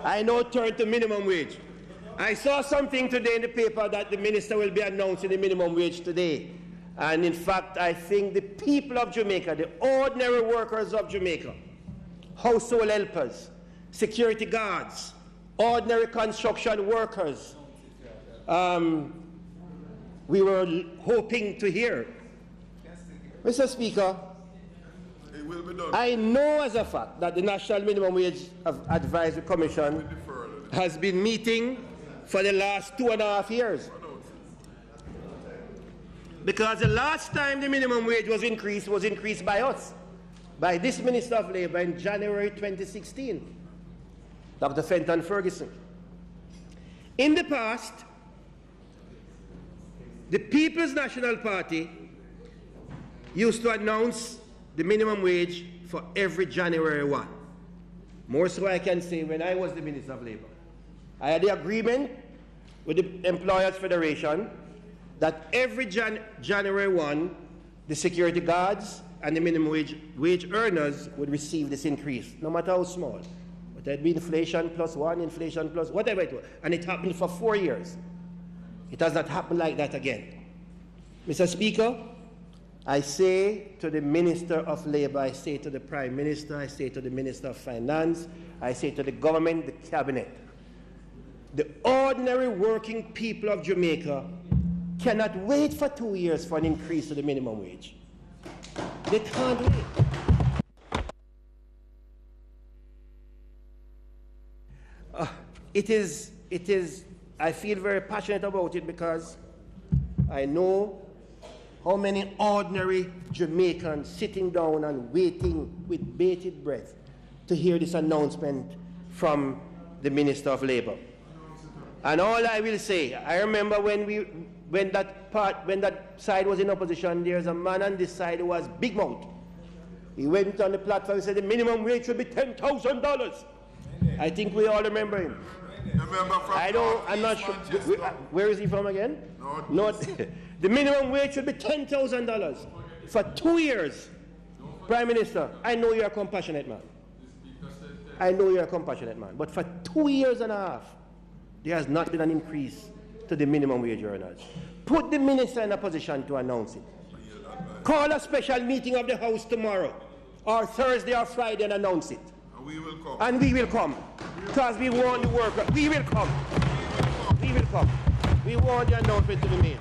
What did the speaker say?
I now turn to minimum wage. I saw something today in the paper that the minister will be announcing the minimum wage today. And in fact, I think the people of Jamaica, the ordinary workers of Jamaica, household helpers, security guards, ordinary construction workers, we were hoping to hear. Mr. Speaker, it will be done. I know as a fact that the National Minimum Wage Advisory Commission has been meeting for the last 2.5 years. Because the last time the minimum wage was increased by us, by this Minister of Labour in January 2016, Dr. Fenton Ferguson. In the past, the People's National Party used to announce the minimum wage for every January 1. More so I can say when I was the Minister of Labour. I had the agreement with the Employers Federation that every January 1, the security guards and the minimum wage earners would receive this increase, no matter how small. But there'd be inflation plus 1, inflation plus whatever it was. And it happened for 4 years. It has not happened like that again. Mr. Speaker, I say to the Minister of Labour, I say to the Prime Minister, I say to the Minister of Finance, I say to the government, the Cabinet, the ordinary working people of Jamaica cannot wait for 2 years for an increase to the minimum wage. They can't wait. It is, I feel very passionate about it because I know how many ordinary Jamaicans sitting down and waiting with bated breath to hear this announcement from the Minister of Labour. And all I will say, I remember when that side was in opposition, there's a man on this side who was big mouth. He went on the platform and said the minimum wage should be $10,000. I think we all remember him. I'm not sure. Where is he from again? North. The minimum wage should be $10,000 for 2 years. Prime Minister, I know you're a compassionate man. I know you're a compassionate man. But for 2 years and a half, there has not been an increase to the minimum wage earners. Put the minister in a position to announce it. Call a special meeting of the House tomorrow, or Thursday or Friday, and announce it. And we will come. And we will come. Because we want the workers. We will come. We will come. We want the announcement to be made.